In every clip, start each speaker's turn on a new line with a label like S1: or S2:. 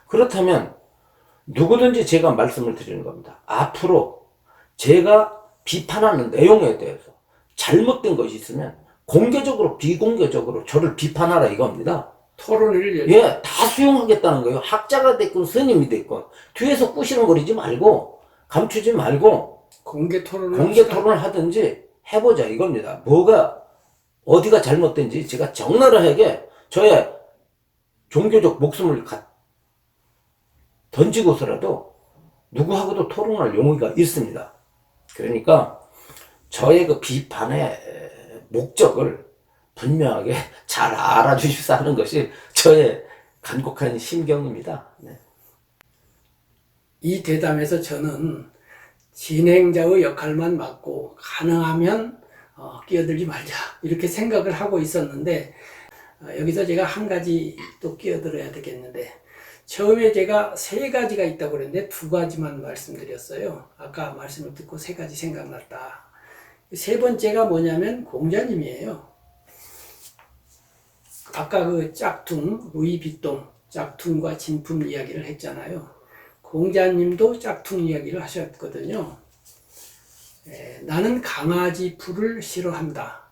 S1: 그렇다면 누구든지 제가 말씀을 드리는 겁니다. 앞으로 제가 비판하는 내용에 대해서 잘못된 것이 있으면 공개적으로 비공개적으로 저를 비판하라 이겁니다.
S2: 토론을
S1: 예, 다 수용하겠다는 거예요. 학자가 됐건 스님이 됐건 뒤에서 꾸시는거리지 말고 감추지 말고
S2: 공개 토론을
S1: 공개 토론을 하든지 해보자 이겁니다. 뭐가 어디가 잘못된지 제가 적나라하게 저의 종교적 목숨을 던지고서라도 누구하고도 토론할 용의가 있습니다. 그러니까 저의 그 비판의 목적을 분명하게 잘 알아주십사 하는 것이 저의 간곡한 심경입니다. 네.
S2: 이 대담에서 저는 진행자의 역할만 맡고 가능하면 끼어들지 말자 이렇게 생각을 하고 있었는데 여기서 제가 한 가지 또 끼어들어야 되겠는데 처음에 제가 세 가지가 있다고 그랬는데 두 가지만 말씀드렸어요. 아까 말씀을 듣고 세 가지 생각났다. 세 번째가 뭐냐면 공자님이에요. 아까 그 짝퉁, 루이비통 짝퉁과 진품 이야기를 했잖아요. 공자님도 짝퉁 이야기를 하셨거든요. 나는 강아지 풀을 싫어한다.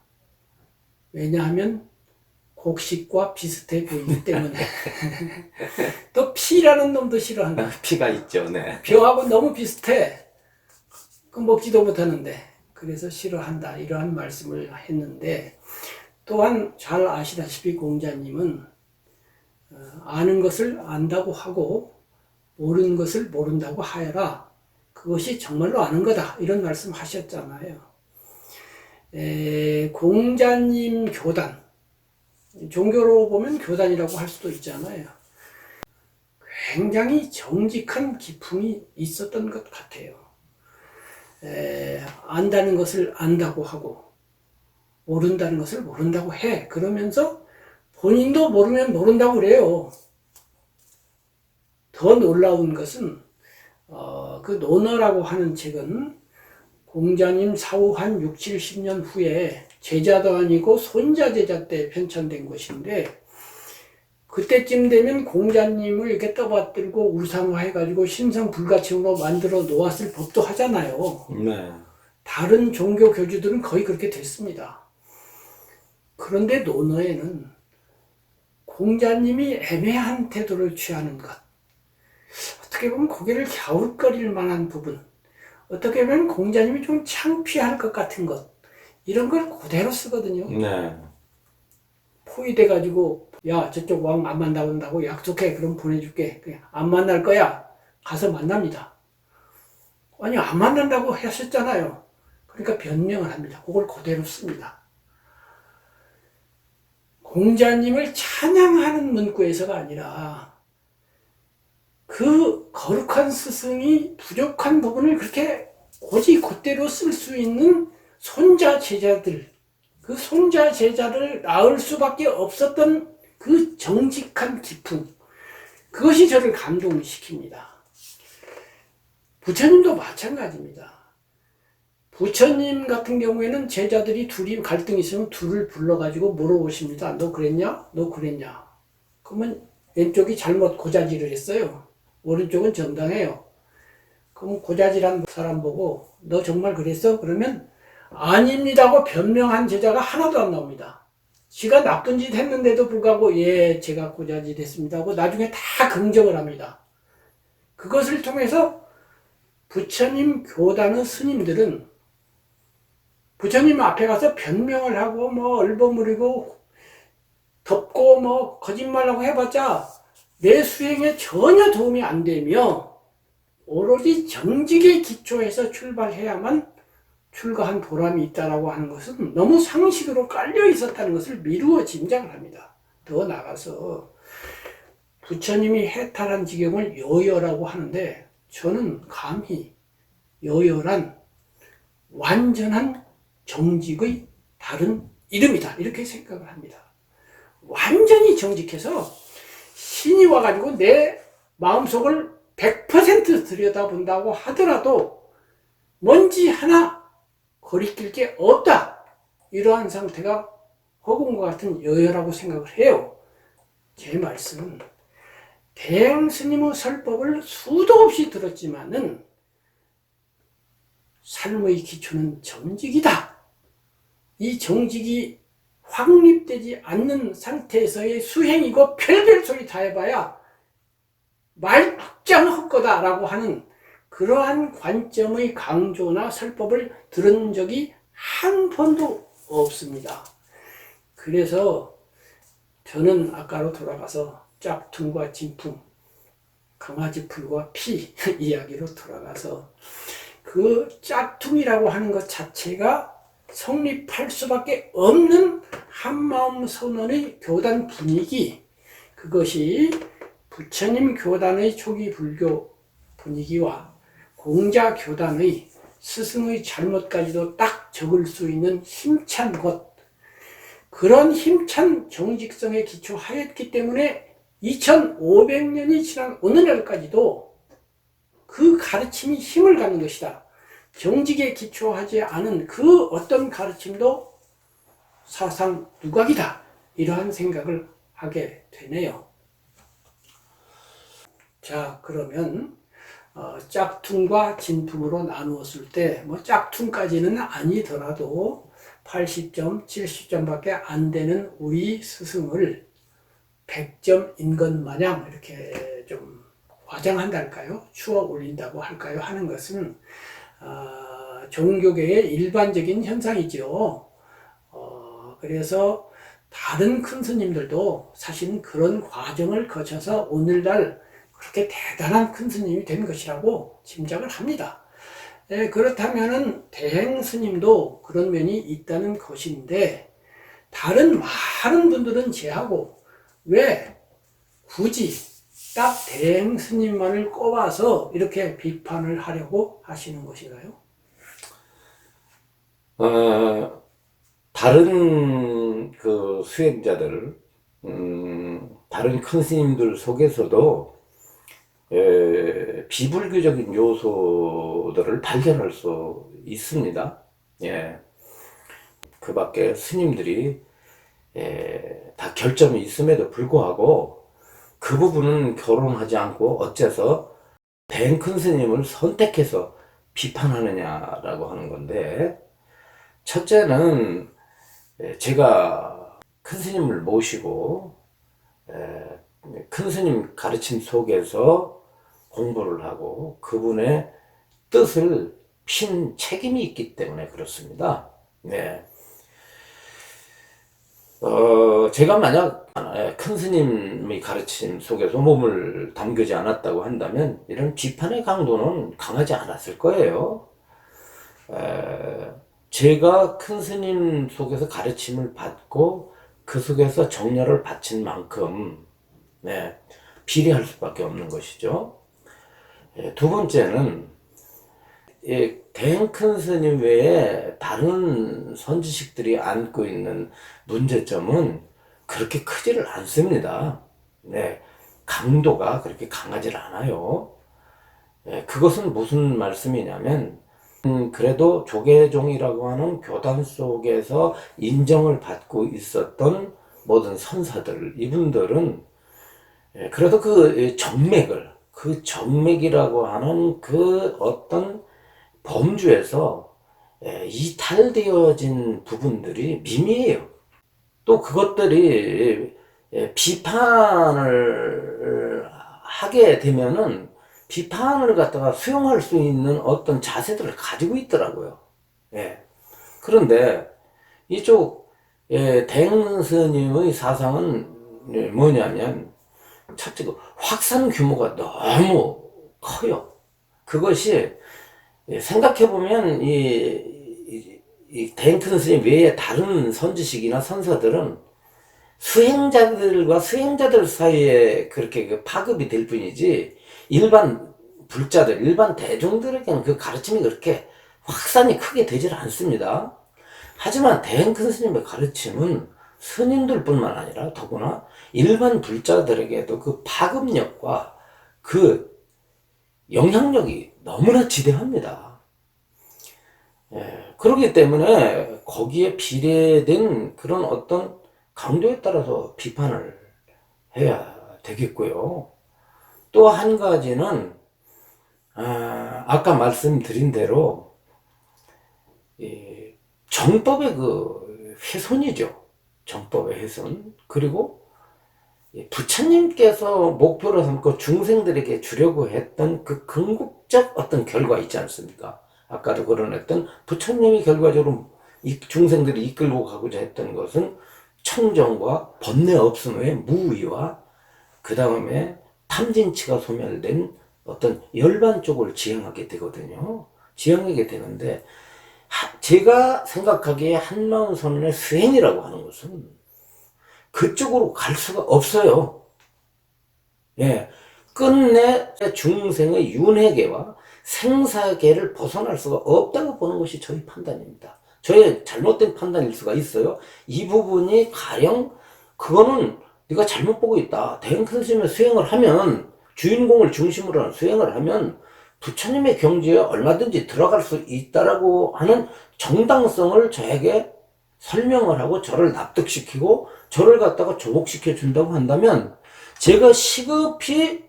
S2: 왜냐하면 곡식과 비슷해 보이기 때문에. 또 피라는 놈도 싫어한다.
S1: 피가 있죠. 네.
S2: 벼하고 너무 비슷해. 그 먹지도 못하는데. 그래서 싫어한다. 이러한 말씀을 했는데 또한 잘 아시다시피 공자님은 아는 것을 안다고 하고 모르는 것을 모른다고 하여라. 그것이 정말로 아는 거다. 이런 말씀 하셨잖아요. 공자님 교단, 종교로 보면 교단이라고 할 수도 있잖아요. 굉장히 정직한 기풍이 있었던 것 같아요. 안다는 것을 안다고 하고 모른다는 것을 모른다고 해. 그러면서 본인도 모르면 모른다고 그래요. 더 놀라운 것은 그 논어라고 하는 책은 공자님 사후 한 6, 70년 후에 제자도 아니고 손자 제자 때 편찬된 것인데 그때쯤 되면 공자님을 이렇게 떠받들고 우상화해가지고 신성불가침으로 만들어 놓았을 법도 하잖아요.
S1: 네.
S2: 다른 종교 교주들은 거의 그렇게 됐습니다. 그런데 논어에는 공자님이 애매한 태도를 취하는 것, 어떻게 보면 고개를 갸웃거릴 만한 부분, 어떻게 보면 공자님이 좀 창피할 것 같은 것, 이런 걸 그대로 쓰거든요.
S1: 네.
S2: 포위돼가지고 야 저쪽 왕 안 만나본다고 약속해. 그럼 보내줄게. 안 만날 거야. 가서 만납니다. 아니 안 만난다고 하셨잖아요. 그러니까 변명을 합니다. 그걸 그대로 씁니다. 공자님을 찬양하는 문구에서가 아니라 그 거룩한 스승이 부족한 부분을 그렇게 고지 곧대로 쓸 수 있는 손자 제자들, 그 손자 제자를 낳을 수밖에 없었던 그 정직한 기품, 그것이 저를 감동시킵니다. 부처님도 마찬가지입니다. 부처님 같은 경우에는 제자들이 둘이 갈등이 있으면 둘을 불러가지고 물어보십니다. 너 그랬냐? 너 그랬냐? 그러면 왼쪽이 잘못 고자질을 했어요. 오른쪽은 정당해요. 그럼 고자질한 사람 보고 너 정말 그랬어? 그러면 아닙니다고 변명한 제자가 하나도 안 나옵니다. 지가 나쁜 짓 했는데도 불구하고 예 제가 고자질 했습니다 하고 나중에 다 긍정을 합니다. 그것을 통해서 부처님 교단의 스님들은 부처님 앞에 가서 변명을 하고 뭐 얼버무리고 덮고 뭐 거짓말하고 해봤자 내 수행에 전혀 도움이 안 되며 오로지 정직에 기초해서 출발해야만 출가한 보람이 있다라고 하는 것은 너무 상식으로 깔려 있었다는 것을 미루어 짐작을 합니다. 더 나아가서 부처님이 해탈한 지경을 여여라고 하는데 저는 감히 여여란 완전한 정직의 다른 이름이다 이렇게 생각을 합니다. 완전히 정직해서 신이 와가지고 내 마음속을 100% 들여다본다고 하더라도 먼지 하나 거리낄 게 없다. 이러한 상태가 허공과 같은 여여라고 생각을 해요. 제 말씀은 대행 스님의 설법을 수도 없이 들었지만은 삶의 기초는 정직이다. 이 정직이 확립되지 않는 상태에서의 수행이고 별별 소리 다 해봐야 말짱 헛거다라고 하는 그러한 관점의 강조나 설법을 들은 적이 한 번도 없습니다. 그래서 저는 아까로 돌아가서 짝퉁과 진품, 강아지 풀과 피 이야기로 돌아가서 그 짝퉁이라고 하는 것 자체가 성립할 수밖에 없는 한마음 선언의 교단 분위기, 그것이 부처님 교단의 초기 불교 분위기와 공자 교단의 스승의 잘못까지도 딱 적을 수 있는 힘찬 것, 그런 힘찬 정직성에 기초하였기 때문에 2500년이 지난 오늘날까지도 그 가르침이 힘을 갖는 것이다. 정직에 기초하지 않은 그 어떤 가르침도 사상 누각이다. 이러한 생각을 하게 되네요. 자, 그러면 짝퉁과 진품으로 나누었을 때 뭐 짝퉁까지는 아니더라도 80점, 70점밖에 안 되는 우리 스승을 100점인 것 마냥 이렇게 좀 과장한달까요? 추어 올린다고 할까요? 하는 것은 종교계의 일반적인 현상이죠. 그래서 다른 큰 스님들도 사실은 그런 과정을 거쳐서 오늘날 그렇게 대단한 큰 스님이 된 것이라고 짐작을 합니다. 그렇다면은 대행 스님도 그런 면이 있다는 것인데, 다른 많은 분들은 제하고 왜 굳이 딱 대행 스님만을 꼽아서 이렇게 비판을 하려고 하시는 것인가요?
S1: 다른 그 수행자들, 다른 큰 스님들 속에서도 비불교적인 요소들을 발견할 수 있습니다. 예. 그 밖에 스님들이 다 결점이 있음에도 불구하고 그 부분은 결혼하지 않고 어째서 대행 큰 스님을 선택해서 비판하느냐라고 하는 건데, 첫째는 제가 큰 스님을 모시고 큰 스님 가르침 속에서 공부를 하고 그분의 뜻을 핀 책임이 있기 때문에 그렇습니다. 네. 제가 만약 큰 스님의 가르침 속에서 몸을 담그지 않았다고 한다면 이런 비판의 강도는 강하지 않았을 거예요. 제가 큰 스님 속에서 가르침을 받고 그 속에서 정열을 바친 만큼 비례할 수밖에 없는 것이죠. 두 번째는 대행 큰 스님 외에 다른 선지식들이 안고 있는 문제점은 그렇게 크지를 않습니다. 강도가 그렇게 강하지 않아요. 그것은 무슨 말씀이냐면, 그래도 조계종이라고 하는 교단 속에서 인정을 받고 있었던 모든 선사들, 이분들은 그래도 그 정맥이라고 하는 그 어떤 범주에서 이탈되어진 부분들이 미미해요. 또 그것들이 비판을 하게 되면은 비판을 갖다가 수용할 수 있는 어떤 자세들을 가지고 있더라고요. 그런데 이쪽 대행 스님의 사상은 뭐냐면, 첫째 확산 규모가 너무 커요. 그것이 생각해보면 이 대행 큰 스님 외에 다른 선지식이나 선사들은 수행자들과 수행자들 사이에 그렇게 그 파급이 될 뿐이지, 일반 불자들, 일반 대중들에게는 그 가르침이 그렇게 확산이 크게 되질 않습니다. 하지만 대행 큰 스님의 가르침은 스님들뿐만 아니라 더구나 일반 불자들에게도 그 파급력과 그 영향력이 너무나 지대합니다. 그렇기 때문에 거기에 비례된 그런 어떤 강도에 따라서 비판을 해야 되겠고요. 또 한 가지는 아까 말씀드린 대로 정법의 그 훼손이죠. 정법의 훼손. 그리고 부처님께서 목표로 삼고 중생들에게 주려고 했던 그 궁극적 어떤 결과 있지 않습니까? 아까도 거론했던 부처님이 결과적으로 이 중생들이 이끌고 가고자 했던 것은 청정과 번뇌 없음의 무위와 그 다음에 탐진치가 소멸된 어떤 열반 쪽을 지향하게 되거든요. 지향하게 되는데 제가 생각하기에 한마음 선언의 수행이라고 하는 것은 그쪽으로 갈 수가 없어요. 예. 끝내 중생의 윤회계와 생사계를 벗어날 수가 없다고 보는 것이 저희 판단입니다. 저의 잘못된 판단일 수가 있어요. 이 부분이 가령 그거는 네가 잘못 보고 있다. 대행큰 스님의 수행을 하면 주인공을 중심으로 하는 수행을 하면 부처님의 경지에 얼마든지 들어갈 수 있다라고 하는 정당성을 저에게 설명을 하고 저를 납득시키고 저를 갖다가 조복시켜 준다고 한다면 제가 시급히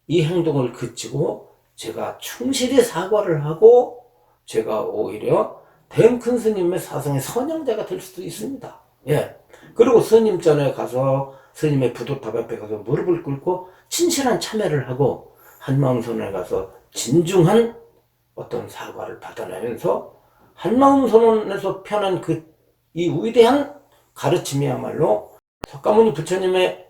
S1: 이 행동을 그치고 제가 충실히 사과를 하고 제가 오히려 대행큰 스님의 사상의 선양자가 될 수도 있습니다. 예. 그리고 스님 전에 가서 스님의 부도탑 앞에 가서 무릎을 꿇고 진실한 참회를 하고 한마음선언에 가서 진중한 어떤 사과를 받아내면서 한마음선언에서 펴난 이 위대한 가르침이야말로 석가모니 부처님의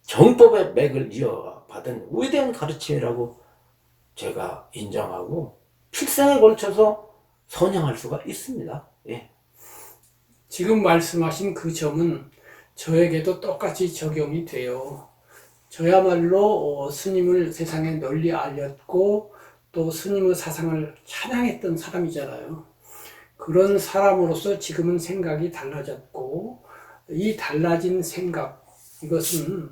S1: 정법의 맥을 이어받은 위대한 가르침이라고 제가 인정하고 필생에 걸쳐서 선양할 수가 있습니다. 예.
S2: 지금 말씀하신 그 점은 저에게도 똑같이 적용이 돼요. 저야말로 스님을 세상에 널리 알렸고 또 스님의 사상을 찬양했던 사람이잖아요. 그런 사람으로서 지금은 생각이 달라졌고 이 달라진 생각, 이것은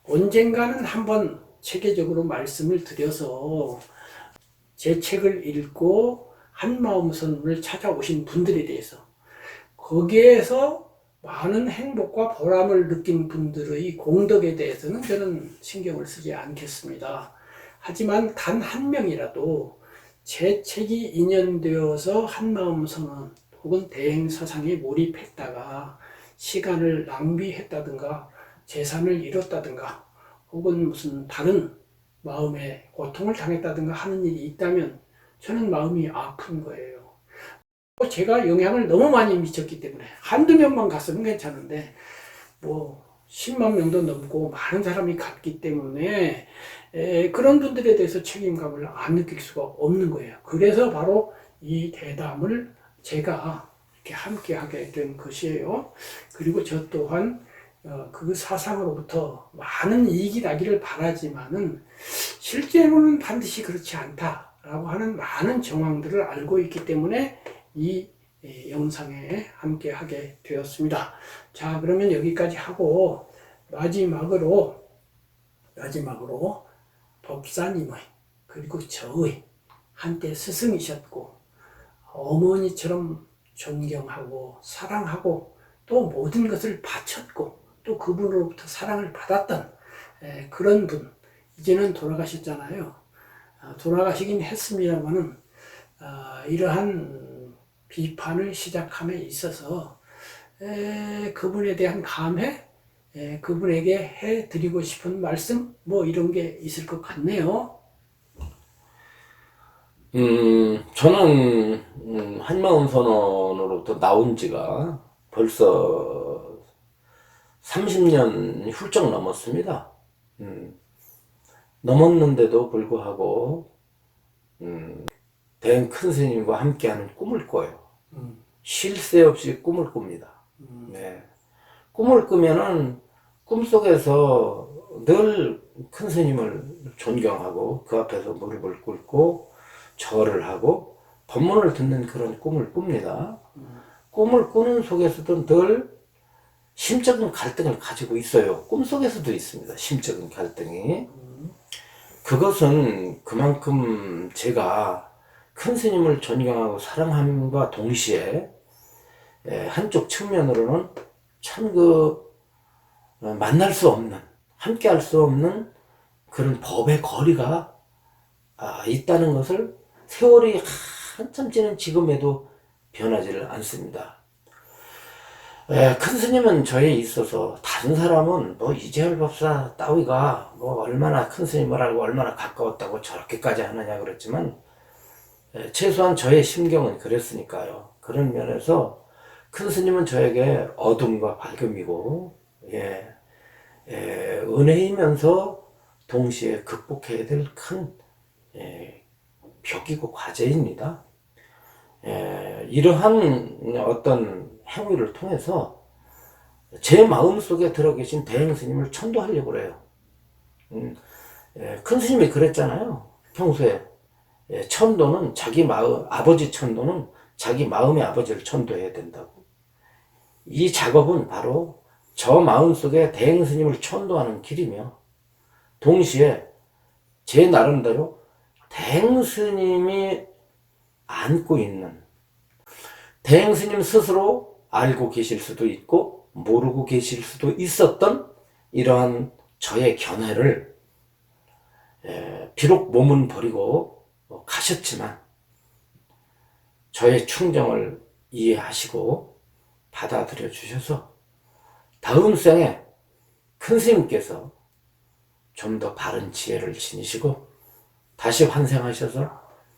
S2: 언젠가는 한번 체계적으로 말씀을 드려서 제 책을 읽고 한마음선을 찾아오신 분들에 대해서 거기에서 많은 행복과 보람을 느낀 분들의 공덕에 대해서는 저는 신경을 쓰지 않겠습니다. 하지만 단 한 명이라도 제 책이 인연되어서 한마음선언 혹은 대행사상에 몰입했다가 시간을 낭비했다든가 재산을 잃었다든가 혹은 무슨 다른 마음의 고통을 당했다든가 하는 일이 있다면 저는 마음이 아픈 거예요. 제가 영향을 너무 많이 미쳤기 때문에 한두 명만 갔으면 괜찮은데 뭐 10만 명도 넘고 많은 사람이 갔기 때문에 그런 분들에 대해서 책임감을 안 느낄 수가 없는 거예요. 그래서 바로 이 대담을 제가 이렇게 함께 하게 된 것이에요. 그리고 저 또한 그 사상으로부터 많은 이익이 나기를 바라지만은 실제로는 반드시 그렇지 않다라고 하는 많은 정황들을 알고 있기 때문에 이 영상에 함께 하게 되었습니다. 자, 그러면 여기까지 하고 마지막으로 법사님의 그리고 저의 한때 스승이셨고 어머니처럼 존경하고 사랑하고 또 모든 것을 바쳤고 또 그분으로부터 사랑을 받았던 그런 분, 이제는 돌아가셨잖아요. 돌아가시긴 했습니다만은 이러한 비판을 시작함에 있어서 그분에 대한 감회, 그분에게 해드리고 싶은 말씀 뭐 이런 게 있을 것 같네요.
S1: 저는 한마음선언으로부터 나온 지가 벌써 30년 훌쩍 넘었습니다. 넘었는데도 불구하고 대행 큰 스님과 함께하는 꿈을 꿔요. 쉴 새 없이 꿈을 꿉니다. 네. 꿈을 꾸면은 꿈속에서 늘 큰 스님을 존경하고 그 앞에서 무릎을 꿇고 절을 하고 법문을 듣는 그런 꿈을 꿉니다. 꿈을 꾸는 속에서도 늘 심적인 갈등을 가지고 있어요. 꿈속에서도 있습니다. 심적인 갈등이. 그것은 그만큼 제가 큰 스님을 존경하고 사랑함과 동시에 한쪽 측면으로는 참 만날 수 없는, 함께 할 수 없는 그런 법의 거리가 있다는 것을 세월이 한참 지난 지금에도 변하지를 않습니다. 큰 스님은 저에 있어서 다른 사람은 뭐 이재열 법사 따위가 뭐 얼마나 큰 스님을 알고 얼마나 가까웠다고 저렇게까지 하느냐 그랬지만 최소한 저의 심경은 그랬으니까요. 그런 면에서 큰 스님은 저에게 어둠과 밝음이고 은혜이면서 동시에 극복해야 될 큰 벽이고 과제입니다. 이러한 어떤 행위를 통해서 제 마음속에 들어 계신 대행 스님을 천도하려고 그래요. 큰 스님이 그랬잖아요. 평소에 천도는 자기 마음, 아버지 천도는 자기 마음의 아버지를 천도해야 된다고. 이 작업은 바로 저 마음속에 대행 스님을 천도하는 길이며 동시에 제 나름대로 대행 스님이 안고 있는 대행 스님 스스로 알고 계실 수도 있고 모르고 계실 수도 있었던 이러한 저의 견해를 비록 몸은 버리고 가셨지만 저의 충정을 이해하시고 받아들여 주셔서 다음 생에 큰 스님께서 좀 더 바른 지혜를 지니시고 다시 환생하셔서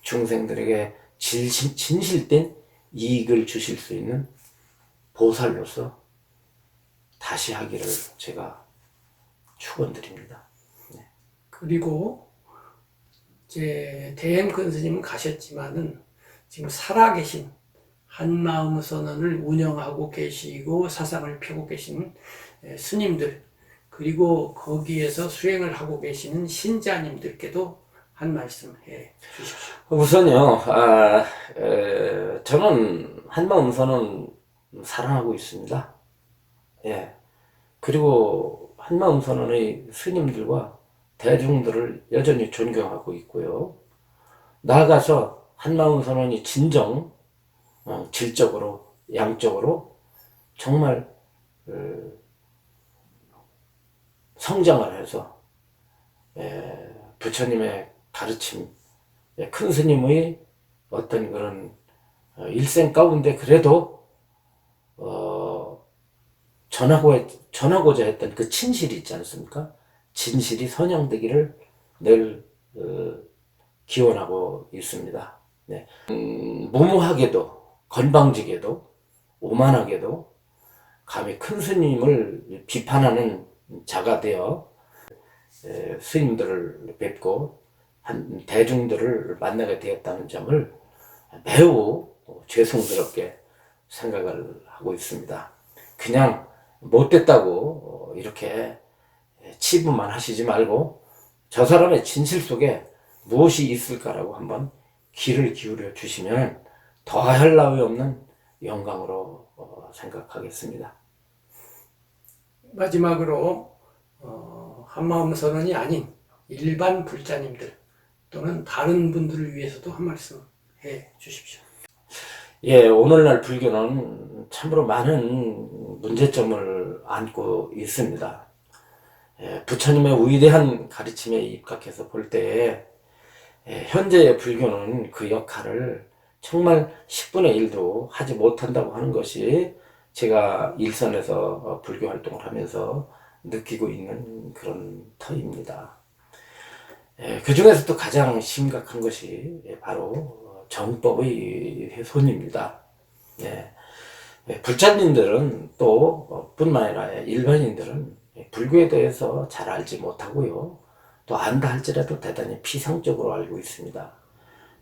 S1: 중생들에게 진실된 이익을 주실 수 있는 보살로서 다시 하기를 제가 축원드립니다.
S2: 그리고 이제 대행 큰 스님은 가셨지만은 지금 살아계신 한마음 선언을 운영하고 계시고 사상을 펴고 계시는 스님들, 그리고 거기에서 수행을 하고 계시는 신자님들께도 한 말씀 해 주십시오.
S1: 우선요, 저는 한마음 선언 사랑하고 있습니다. 그리고 한마음 선언의 스님들과 대중들을 여전히 존경하고 있고요. 나아가서 한마음 선언이 진정 질적으로 양적으로 정말 성장을 해서 부처님의 가르침, 큰 스님의 어떤 그런 일생 가운데 그래도 전하고자 했던 그 진실이 있지 않습니까? 진실이 선양되기를 늘 기원하고 있습니다. 무모하게도 건방지게도 오만하게도 감히 큰 스님을 비판하는 자가 되어 스님들을 뵙고 대중들을 만나게 되었다는 점을 매우 죄송스럽게 생각을 하고 있습니다. 그냥 못됐다고 이렇게 치부만 하시지 말고 저 사람의 진실 속에 무엇이 있을까라고 한번 귀를 기울여 주시면 더할 나위 없는 영광으로 생각하겠습니다.
S2: 마지막으로 한마음 선언이 아닌 일반 불자님들 또는 다른 분들을 위해서도 한 말씀 해 주십시오.
S1: 오늘날 불교는 참으로 많은 문제점을 안고 있습니다. 부처님의 위대한 가르침에 입각해서 볼 때 현재의 불교는 그 역할을 정말 10분의 1도 하지 못한다고 하는 것이 제가 일선에서 불교 활동을 하면서 느끼고 있는 그런 터입니다. 그 중에서도 가장 심각한 것이 바로 정법의 훼손입니다. 불자님들은 또 뿐만 아니라 일반인들은 불교에 대해서 잘 알지 못하고요. 또 안다 할지라도 대단히 피상적으로 알고 있습니다.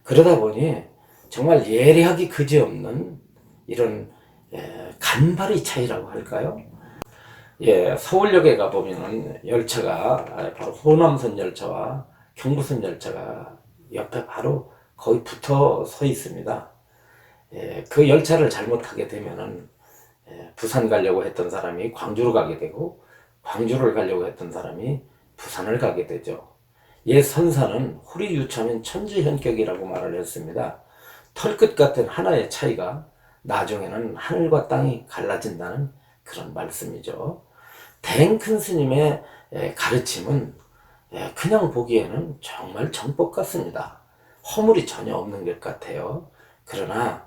S1: 그러다 보니 정말 예리하기 그지없는 이런 간발의 차이라고 할까요? 서울역에 가보면은 열차가 바로 호남선 열차와 경부선 열차가 옆에 바로 거의 붙어 서 있습니다. 그 열차를 잘못 타게 되면은 부산 가려고 했던 사람이 광주로 가게 되고 광주를 가려고 했던 사람이 부산을 가게 되죠. 옛 선사는 호리유차면 천지현격이라고 말을 했습니다. 털끝 같은 하나의 차이가 나중에는 하늘과 땅이 갈라진다는 그런 말씀이죠. 대행 큰 스님의 가르침은 그냥 보기에는 정말 정법 같습니다. 허물이 전혀 없는 것 같아요. 그러나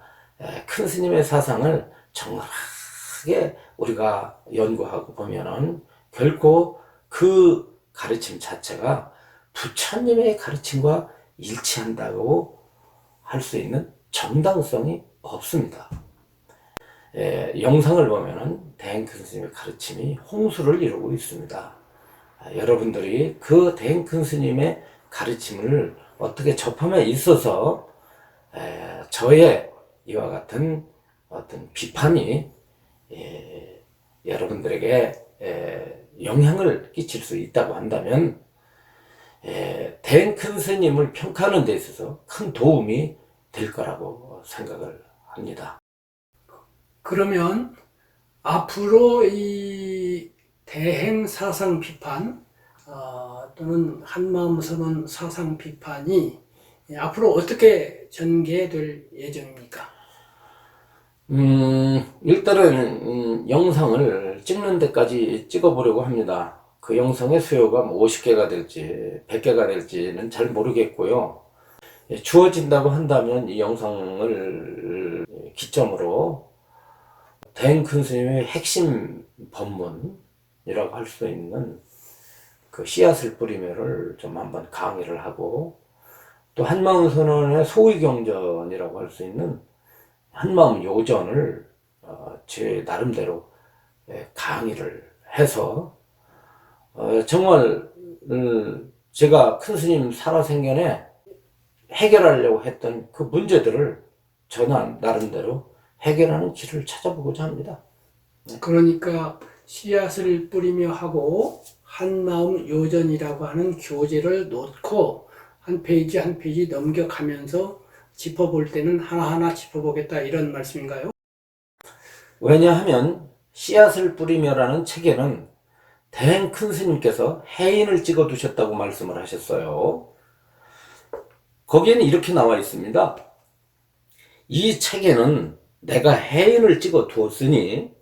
S1: 큰 스님의 사상을 정확하게 우리가 연구하고 보면은 결코 그 가르침 자체가 부처님의 가르침과 일치한다고 할 수 있는 정당성이 없습니다. 영상을 보면은 대행큰 스님의 가르침이 홍수를 이루고 있습니다. 여러분들이 그 대행큰 스님의 가르침을 어떻게 접함에 있어서 저의 이와 같은 어떤 비판이 여러분들에게 영향을 끼칠 수 있다고 한다면 대행큰 스님을 평가하는 데 있어서 큰 도움이 될 거라고 생각을 합니다.
S2: 그러면 앞으로 이 대행 사상 비판 또는 한마음 선언 사상 비판이 앞으로 어떻게 전개될 예정입니까?
S1: 일단은 영상을 찍는 데까지 찍어보려고 합니다. 그 영상의 수요가 50개가 될지 100개가 될지는 잘 모르겠고요. 주어진다고 한다면 이 영상을 기점으로 대행큰 스님의 핵심 법문이라고 할 수 있는 그 씨앗을 뿌리며를 좀 한번 강의를 하고, 또 한마음 선언의 소위경전이라고 할 수 있는 한마음 요전을 제 나름대로 강의를 해서 정말 제가 큰 스님 살아생전에 해결하려고 했던 그 문제들을 저는 나름대로 해결하는 길을 찾아보고자 합니다.
S2: 그러니까 씨앗을 뿌리며 하고 한마음 요전이라고 하는 교재를 놓고 한 페이지 한 페이지 넘겨가면서 짚어볼 때는 하나하나 짚어보겠다, 이런 말씀인가요?
S1: 왜냐하면 씨앗을 뿌리며라는 책에는 대행큰 스님께서 해인을 찍어 두셨다고 말씀을 하셨어요. 거기에는 이렇게 나와 있습니다. 이 책에는 내가 해인을 찍어 두었으니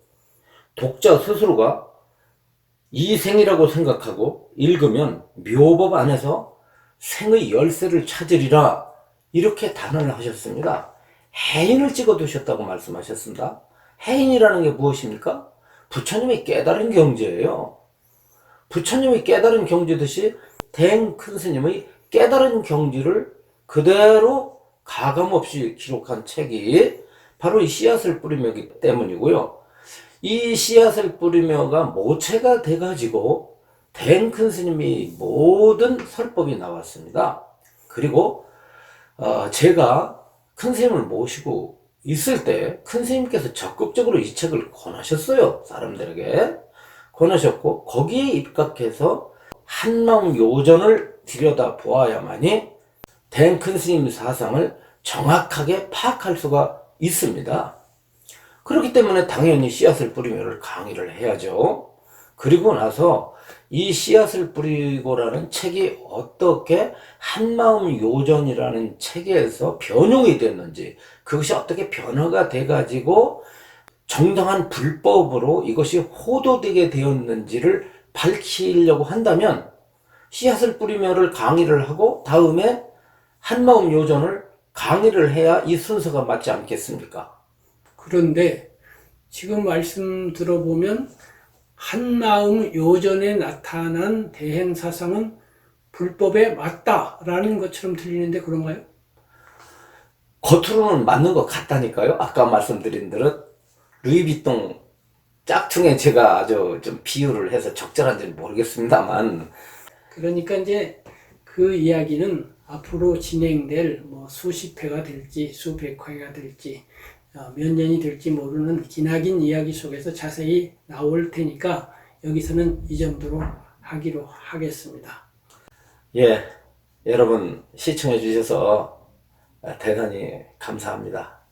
S1: 독자 스스로가 이 생이라고 생각하고 읽으면 묘법 안에서 생의 열쇠를 찾으리라, 이렇게 단언을 하셨습니다. 해인을 찍어 두셨다고 말씀하셨습니다. 해인이라는 게 무엇입니까? 부처님의 깨달은 경지예요. 부처님의 깨달은 경지듯이 대행큰 스님의 깨달은 경지를 그대로 가감없이 기록한 책이 바로 이 씨앗을 뿌리며이기 때문이고요. 이 씨앗을 뿌리며가 모체가 돼가지고 대행큰 스님이 모든 설법이 나왔습니다. 그리고 제가 큰 스님을 모시고 있을 때 큰 스님께서 적극적으로 이 책을 권하셨어요. 사람들에게 권하셨고, 거기에 입각해서 한마음 요전을 들여다 보아야만이 대행큰 스님 사상을 정확하게 파악할 수가 있습니다. 그렇기 때문에 당연히 씨앗을 뿌리며를 강의를 해야죠. 그리고 나서 이 씨앗을 뿌리고라는 책이 어떻게 한마음 요전이라는 책에서 변용이 됐는지, 그것이 어떻게 변화가 돼가지고 정당한 불법으로 이것이 호도되게 되었는지를 밝히려고 한다면 씨앗을 뿌리며를 강의를 하고 다음에 한마음 요전을 강의를 해야 이 순서가 맞지 않겠습니까?
S2: 그런데 지금 말씀 들어보면 한마음 요전에 나타난 대행 사상은 불법에 맞다라는 것처럼 들리는데 그런가요?
S1: 겉으로는 맞는 것 같다니까요. 아까 말씀드린 대로 루이비통 짝퉁에 제가 아주 좀 비유를 해서 적절한지는 모르겠습니다만,
S2: 그러니까 이제 그 이야기는 앞으로 진행될 수십 회가 될지 수백 회가 될지 몇 년이 될지 모르는 기나긴 이야기 속에서 자세히 나올 테니까 여기서는 이 정도로 하기로 하겠습니다.
S1: 예, 여러분 시청해 주셔서 대단히 감사합니다.